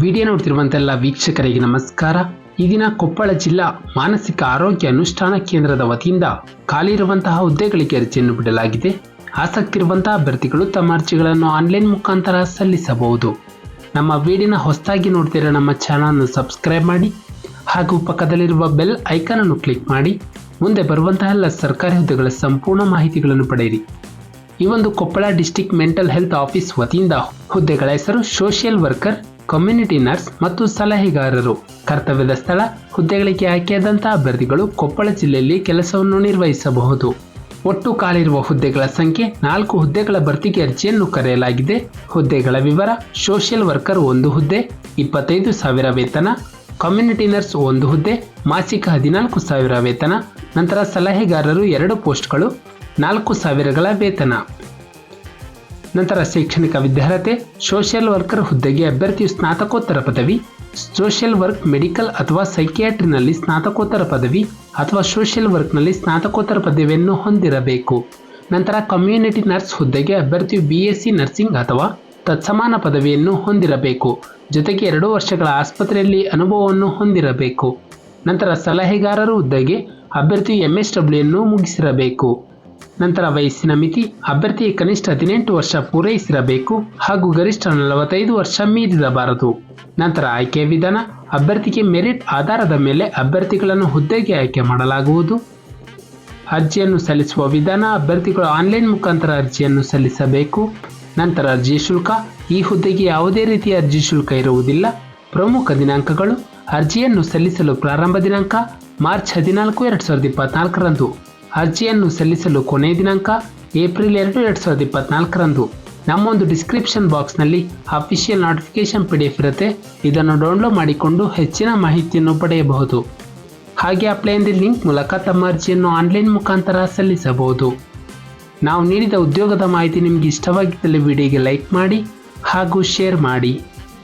Video ನೋಡ್ತಿರುವಂತೆಲ್ಲ ವೀಕ್ಷಕರಿಗೆ ನಮಸ್ಕಾರ. ಈ ದಿನ ಕೊಪ್ಪಳ ಜಿಲ್ಲಾ ಮಾನಸಿಕ ಆರೋಗ್ಯ ಅನುಷ್ಠಾನ ಕೇಂದ್ರದ ವತಿಯಿಂದ ಖಾಲಿ ಇರುವಂತಹ ಹುದ್ದೆಗಳಿಗೆ ಅರ್ಜಿಯನ್ನು ಬಿಡಲಾಗಿದೆ. ಆಸಕ್ತಿ ಇರುವಂತಹ ಅಭ್ಯರ್ಥಿಗಳು ತಮ್ಮ ಅರ್ಜಿಗಳನ್ನು ಆನ್ಲೈನ್ ಮುಖಾಂತರ ಸಲ್ಲಿಸಬಹುದು. ನಮ್ಮ ವಿಡಿಯೋನ ಹೊಸದಾಗಿ ನೋಡ್ತಿರೋ ನಮ್ಮ ಚಾನಲ್ನ ಸಬ್ಸ್ಕ್ರೈಬ್ ಮಾಡಿ ಹಾಗೂ ಪಕ್ಕದಲ್ಲಿರುವ ಬೆಲ್ ಐಕಾನ್ ಅನ್ನು ಕ್ಲಿಕ್ ಮಾಡಿ ಮುಂದೆ ಬರುವಂತಹ ಎಲ್ಲ ಸರ್ಕಾರಿ ಹುದ್ದೆಗಳ ಸಂಪೂರ್ಣ ಮಾಹಿತಿಗಳನ್ನು ಪಡೆಯಿರಿ. ಈ ಒಂದು Koppal district mental health office ವತಿಯಿಂದ ಹುದ್ದೆಗಳ ಹೆಸರು ಸೋಷಿಯಲ್ ವರ್ಕರ್, ಕಮ್ಯುನಿಟಿ ನರ್ಸ್ ಮತ್ತು ಸಲಹೆಗಾರರು. ಕರ್ತವ್ಯದ ಸ್ಥಳ ಹುದ್ದೆಗಳಿಗೆ ಆಯ್ಕೆಯಾದಂತಹ ಅಭ್ಯರ್ಥಿಗಳು ಕೊಪ್ಪಳ ಜಿಲ್ಲೆಯಲ್ಲಿ ಕೆಲಸವನ್ನು ನಿರ್ವಹಿಸಬಹುದು. ಒಟ್ಟು ಖಾಲಿರುವ ಹುದ್ದೆಗಳ ಸಂಖ್ಯೆ 4 ಹುದ್ದೆಗಳ ಭರ್ತಿಗೆ ಅರ್ಜಿಯನ್ನು ಕರೆಯಲಾಗಿದೆ. ಹುದ್ದೆಗಳ ವಿವರ: ಸೋಷಿಯಲ್ ವರ್ಕರ್ 1 ಹುದ್ದೆ 25,000 ವೇತನ, ಕಮ್ಯುನಿಟಿ ನರ್ಸ್ 1 ಹುದ್ದೆ ಮಾಸಿಕ 14,000 ವೇತನ, ನಂತರ ಸಲಹೆಗಾರರು 2 ಪೋಸ್ಟ್ಗಳು 4,000 ವೇತನ. ನಂತರ ಶೈಕ್ಷಣಿಕ ವಿದ್ಯಾರ್ಹತೆ: ಸೋಷಿಯಲ್ ವರ್ಕರ್ ಹುದ್ದೆಗೆ ಅಭ್ಯರ್ಥಿಯು ಸ್ನಾತಕೋತ್ತರ ಪದವಿ, ಸೋಷಿಯಲ್ ವರ್ಕ್ ಮೆಡಿಕಲ್ ಅಥವಾ ಸೈಕಿಯಾಟ್ರಿನಲ್ಲಿ ಸ್ನಾತಕೋತ್ತರ ಪದವಿ ಅಥವಾ ಸೋಷಿಯಲ್ ವರ್ಕ್ನಲ್ಲಿ ಸ್ನಾತಕೋತ್ತರ ಪದವಿಯನ್ನು ಹೊಂದಿರಬೇಕು. ನಂತರ ಕಮ್ಯುನಿಟಿ ನರ್ಸ್ ಹುದ್ದೆಗೆ ಅಭ್ಯರ್ಥಿಯು BSc ನರ್ಸಿಂಗ್ ಅಥವಾ ತತ್ಸಮಾನ ಪದವಿಯನ್ನು ಹೊಂದಿರಬೇಕು. ಜೊತೆಗೆ 2 ವರ್ಷಗಳ ಆಸ್ಪತ್ರೆಯಲ್ಲಿ ಅನುಭವವನ್ನು ಹೊಂದಿರಬೇಕು. ನಂತರ ಸಲಹೆಗಾರರು ಹುದ್ದೆಗೆ ಅಭ್ಯರ್ಥಿಯು MSW ಮುಗಿಸಿರಬೇಕು. ನಂತರ ವಯಸ್ಸಿನ ಮಿತಿ: ಅಭ್ಯರ್ಥಿಗೆ ಕನಿಷ್ಠ 18 ವರ್ಷ ಪೂರೈಸಿರಬೇಕು ಹಾಗೂ ಗರಿಷ್ಠ 45 ವರ್ಷ ಮೀರಿರಬಾರದು. ನಂತರ ಆಯ್ಕೆ ವಿಧಾನ: ಅಭ್ಯರ್ಥಿಗೆ ಮೆರಿಟ್ ಆಧಾರದ ಮೇಲೆ ಅಭ್ಯರ್ಥಿಗಳನ್ನು ಹುದ್ದೆಗೆ ಆಯ್ಕೆ ಮಾಡಲಾಗುವುದು. ಅರ್ಜಿಯನ್ನು ಸಲ್ಲಿಸುವ ವಿಧಾನ: ಅಭ್ಯರ್ಥಿಗಳು ಆನ್ಲೈನ್ ಮುಖಾಂತರ ಅರ್ಜಿಯನ್ನು ಸಲ್ಲಿಸಬೇಕು. ನಂತರ ಅರ್ಜಿ ಶುಲ್ಕ: ಈ ಹುದ್ದೆಗೆ ಯಾವುದೇ ರೀತಿಯ ಅರ್ಜಿ ಶುಲ್ಕ ಇರುವುದಿಲ್ಲ. ಪ್ರಮುಖ ದಿನಾಂಕಗಳು: ಅರ್ಜಿಯನ್ನು ಸಲ್ಲಿಸಲು ಪ್ರಾರಂಭ ದಿನಾಂಕ ಮಾರ್ಚ್ 14, 2024 ರಂದು. ಅರ್ಜಿಯನ್ನು ಸಲ್ಲಿಸಲು ಕೊನೆಯ ದಿನಾಂಕ ಏಪ್ರಿಲ್ 2, 2024 ರಂದು. ನಮ್ಮೊಂದು ಡಿಸ್ಕ್ರಿಪ್ಷನ್ ಬಾಕ್ಸ್ನಲ್ಲಿ ಅಫಿಷಿಯಲ್ ನೋಟಿಫಿಕೇಶನ್ PDF ಇರುತ್ತೆ. ಇದನ್ನು ಡೌನ್ಲೋಡ್ ಮಾಡಿಕೊಂಡು ಹೆಚ್ಚಿನ ಮಾಹಿತಿಯನ್ನು ಪಡೆಯಬಹುದು. ಹಾಗೆ ಅಪ್ಲೈ ಎಂದ ಲಿಂಕ್ ಮೂಲಕ ತಮ್ಮ ಅರ್ಜಿಯನ್ನು ಆನ್ಲೈನ್ ಮುಖಾಂತರ ಸಲ್ಲಿಸಬಹುದು. ನಾವು ನೀಡಿದ ಉದ್ಯೋಗದ ಮಾಹಿತಿ ನಿಮಗೆ ಇಷ್ಟವಾಗಿದ್ದಲ್ಲಿ ವಿಡಿಯೋಗೆ ಲೈಕ್ ಮಾಡಿ ಹಾಗೂ ಶೇರ್ ಮಾಡಿ.